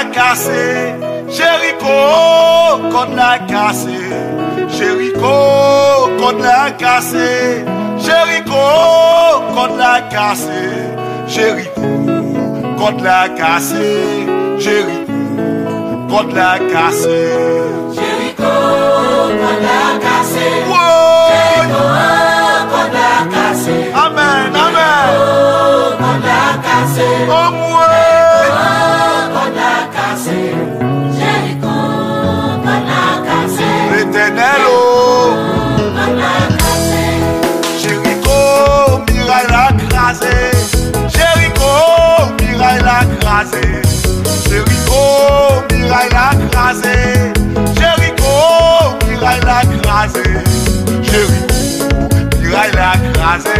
la cassé, Jéricho, contre la cassé, Jéricho, contre la cassé, Jéricho, contre la cassé, Jéricho, contre la cassé, Jéricho, contre la cassé, Jéricho, contre la cassé, Jéricho, contre la cassé, amen, amen, contre la cassé, oh moi, contre la cassé, Jéricho, contre la cassé, l'éternel, contre la cassé, Jéricho, miraille la crasé, Jéricho, miraille la crasé, Jéricho, miraille la crasé, Jéricho, miraille la crasé, Jéricho, miraille la crasé,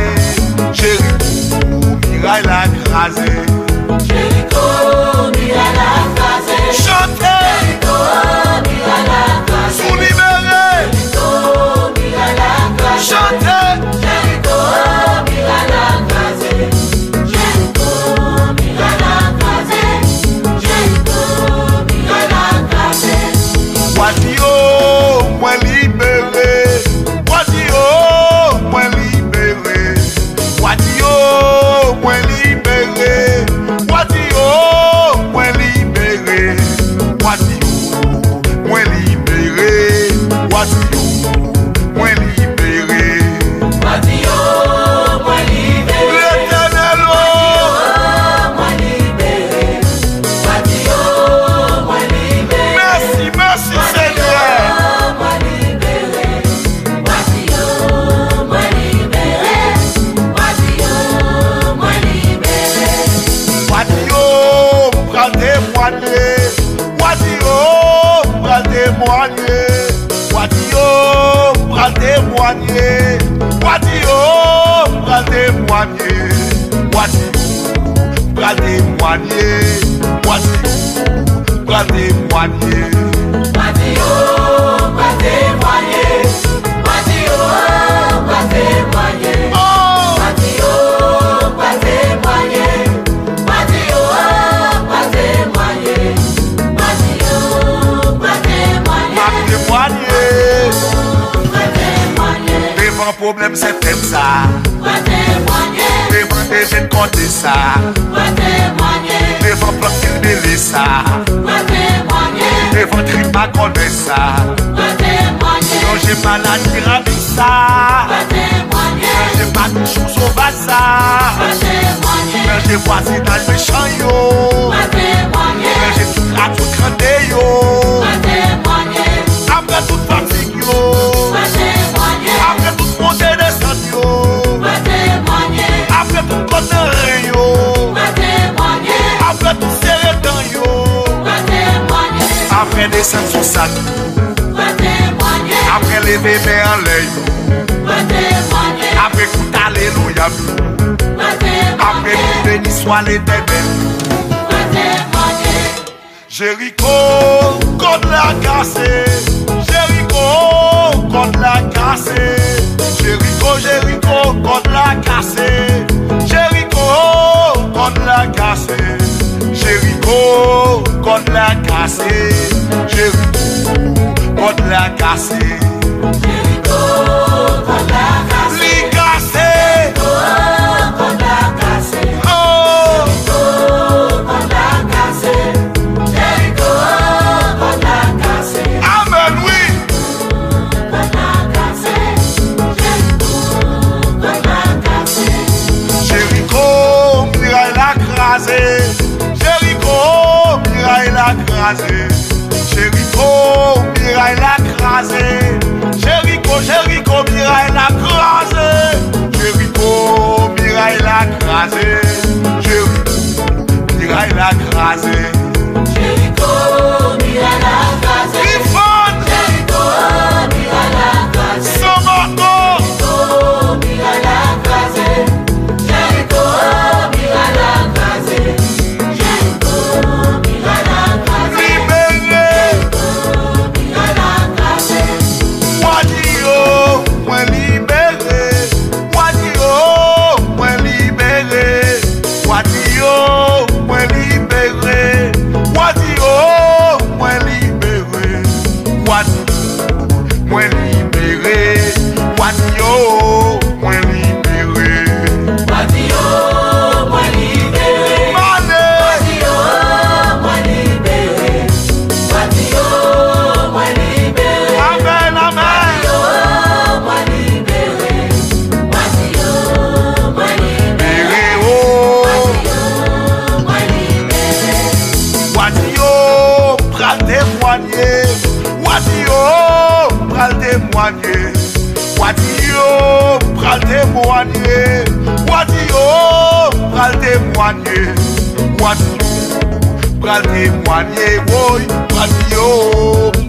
Jéricho, miraille la crasé, Jéricho, miraille la cassé, chantez, Jéricho, miraille la cassé, vous libérez, Jéricho, miraille la cassé, chantez, Jéricho, miraille la cassé, Jéricho, miraille la cassé, Jéricho, miraille la cassé, Wadio, moi libéré, Wadio, moi libéré, Wadio, moi libéré, Wadio, moi libéré, Wadio, moi libéré, Wadio, moi libéré, Wadio, moi libéré, l'éternel, moi libéré, Wadio, moi libéré, merci, merci Seigneur, moi libéré, Wadio, moi libéré, Wadio, moi libéré, Wadio, bras témoigner, Wadio, bras témoigner, Wadio, bras témoigner, Wadio, bras témoigner, Wadio, bras témoigner, Wadio, bras témoigner. Wadio, moi témoigner, Wadio, moi témoigner. Oh, Wadio, moi témoigner, Wadio, moi témoigner, Wadio, moi témoigner, m'a témoigné, moi témoigner, devant problème c'est comme ça, moi témoigner, devant des jeunes côté ça, moi témoigner, devant plan qu'il délit ça, moi témoigner, devant crime à connaître ça, moi témoigner, non j'ai maladie ravis ça, moi témoigner, non j'ai pas de choses sauvage ça, moi témoigner, non j'ai voisinage méchant yo, moi témoigner, non j'ai tout à tout crander yo, moi témoigner, après toute fatigue yo, moi témoigner, après toute montée descente yo, moi témoigner, après tout connerie yo, moi témoigner, après tout serré dans yo, moi témoigner, après descendre son sac, moi témoigner, après lever main en l'air, moi témoigner, après coup alléluia, moi après témoigner, coup béni soit l'éternel. moi témoigner, Jéricho, contre la cassé, Jéricho, contre la cassé, Jéricho, Jéricho, contre la cassé, Jéricho, contre la cassé, Jéricho, contre la cassé, Jéricho, contre la cassé, Jéricho, contre la cassé, li cassé, contre la cassé, oh, contre la cassé, Jéricho, contre la cassé, amen, oui, contre la cassé, Jéricho, contre la cassé, Jéricho, miraille la crasé, Jéricho, miraille la crasé, Jéricho, miraille la crasé, Jéricho, Jéricho, miraille la crasé, Jéricho, miraille la crasé, Jéricho, miraille la crasé, Jéricho, miraille la cassé, Ifon, Jéricho, miraille la cassé, Somoto, Jéricho, miraille la cassé, Jéricho, miraille la cassé, Jéricho, miraille la cassé, libéré, témoigner. Wadio, pral témoigner. Wadio, pral témoigner. Oui, Wadio,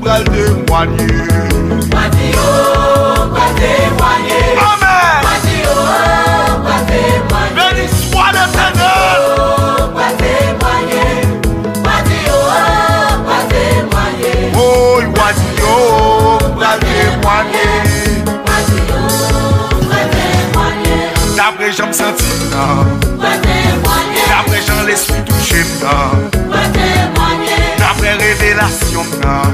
pral témoigner. Wadio, pral témoigner. Amen. Wadio, pral témoigner. Béni soit l'Éternel. Pral témoigner. Wadio, pral témoigner. Oui, Wadio, pral témoigner. Wadio, pral témoigner. D'après j'aime sentir, Pral témoigner. d'après j'en l'esprit touché, Pral témoigner. d'après révélation, Pral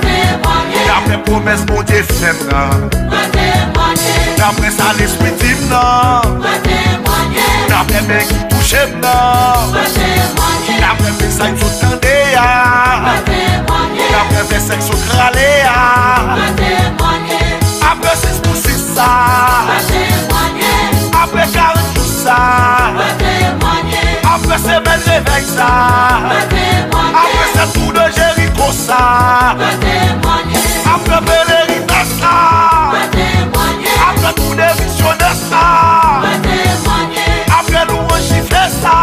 témoigner. d'après promesse mon Dieu fait, Pral témoigner. d'après ça l'esprit dit, Pral témoigner. d'après mes qui touché, Pral témoigner. d'après mes sacs sous tendé, Pral témoigner. d'après mes secs sous cralé, Pral témoigner. après 6 pour 6 ça, Pral témoigner. après 40 jours ça, Pral témoigner. après semaine l'évêque ça, Pral témoigner. après ce tour de Jéricho ça, Pral témoigner. après pèlerinage ça, Pral témoigner. après tout des missionnaires ça, Pral témoigner. après louange chiffré ça,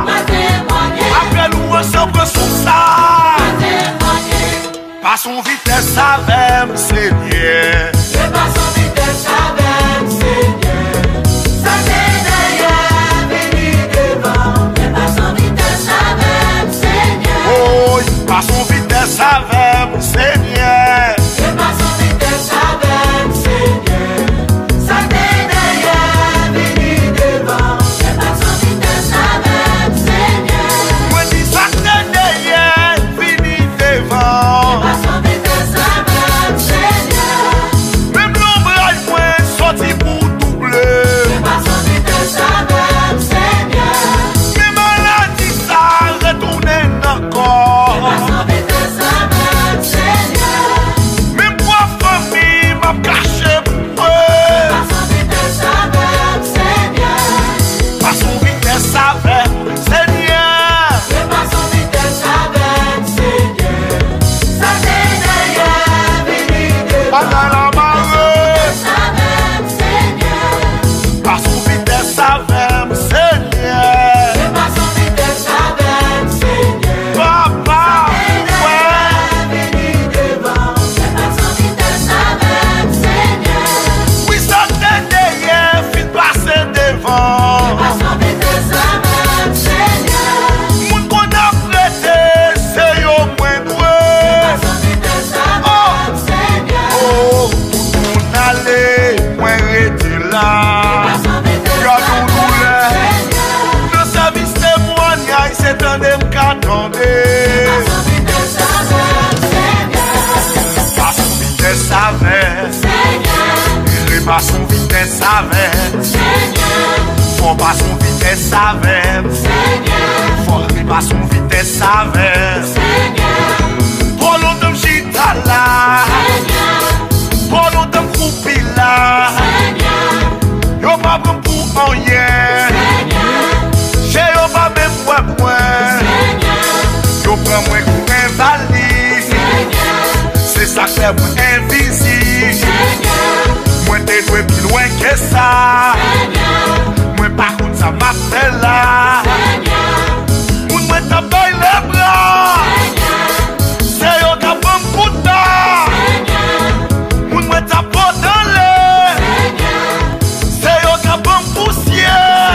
Pral témoigner. après louange sobre sous ça, Pral témoigner. passons vitesse avec Seigneur. Je passe en vitesse avec Seigneur. Ça c'est derrière, venu devant. Je passe en vitesse avec Seigneur. Oh, passons vitesse avec Seigneur. Je passe en vitesse avec Seigneur. Ça c'est derrière, venu devant. Je passe en vitesse avec Seigneur. Moi dis ça t'es derrière, fini devant. Je passe en vitesse avec Seigneur. Même l'ombrage moins sorti pour doubler. Je passe en vitesse avec Seigneur. Même maladie ça retourne encore. Je passe en vitesse avec Seigneur. Même pour famille m'a caché pour Je eux. passe en vitesse avec Seigneur. Passons vitesse avec Seigneur. Je passe en vitesse avec Seigneur. Ça c'est derrière, venu Pas devant. dans la marée. Vitesse avec Seigneur. Passons vitesse avec Seigneur. Je passe en vitesse avec Seigneur. Papa, ouais. Venu devant. Je passe en vitesse avec Seigneur. Oui, ça t'est derrière, fin passer devant. Je passe en vitesse avec Seigneur. Moun qu'on a prêté, c'est yo moins Je doué. passe en vitesse avec Seigneur. Oh, tout moun allé, moins rete là. Je passe en vitesse Gardons nous avec là. Seigneur. Le service témoignage, c'est un dem qu'attendez. Passe en vitesse avec Seigneur. Passons vitesse avec. Seigneur. Il passons vitesse avec. Seigneur. Faut passons vitesse avec. Seigneur. Faut passons vitesse avec. Seigneur. Pour longtemps j'étais là. Seigneur. Pour longtemps croupi là. Seigneur. Yo pas bon pour rien. Seigneur. J'ai yo pas même moi. Seigneur. Yo prends moi pour invalide. Seigneur. C'est ça que fait moi invisible. Seigneur. Moi t'es doué plus loin que ça. Seigneur. Moi par contre ça m'appelle là. Seigneur. Moi t'as baillé les bras. C'est yo qui a bon pour ta. Seigneur. Moi t'as pas dans l'air. C'est yo qui a bon poussière.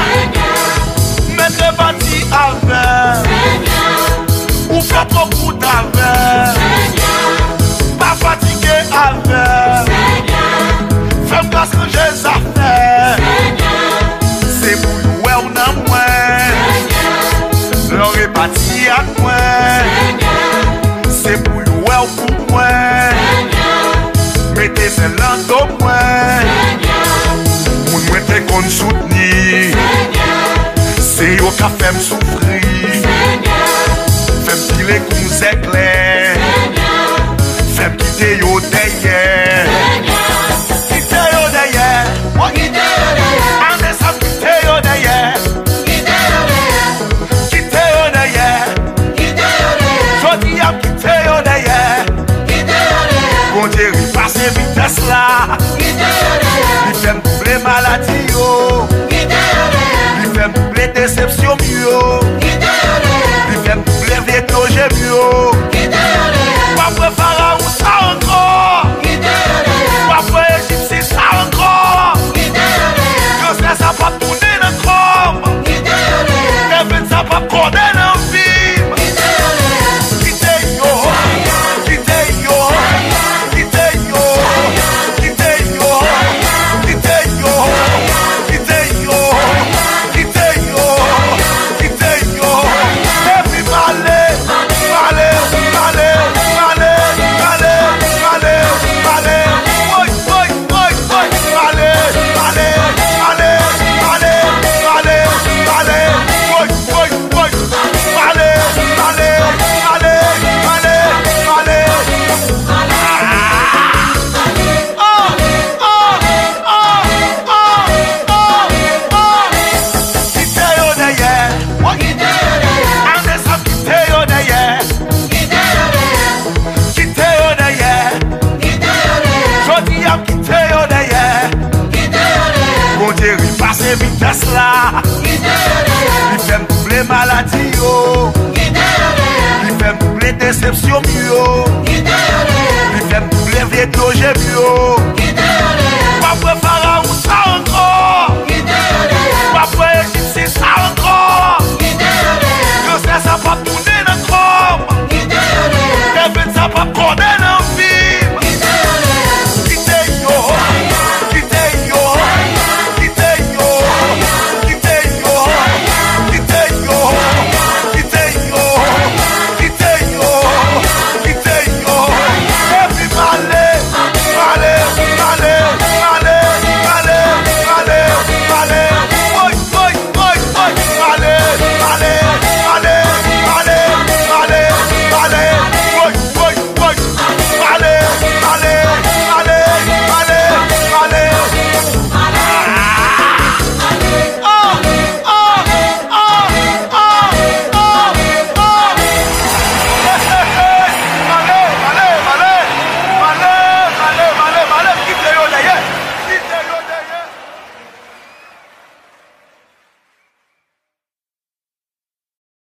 Mettre bâti avec. Ou fait trop coup d'avec. Pas fatigué avec. Fais-moi grâce quand j'ai les affaires. C'est pour nous ouais ou non moi. Leur est bâti à moi. C'est pour nous ouais ou pour moi. Mettez c'est l'un moi. Moun mwen te kon soutenir. C'est yo qui fait me souffrir. Fais me filer comme éclair. Fais me quitter yo derrière. Quitter yo derrière. Oh quitter yo derrière. Ande sa quitter yo derrière. Quitter yo derrière. Jodi a quitter yo derrière. Bon Dieu, il passe vitesse là. Il fait me doubler maladie yo. chéri, passe vitesse là. Il fait doubler maladie, oh.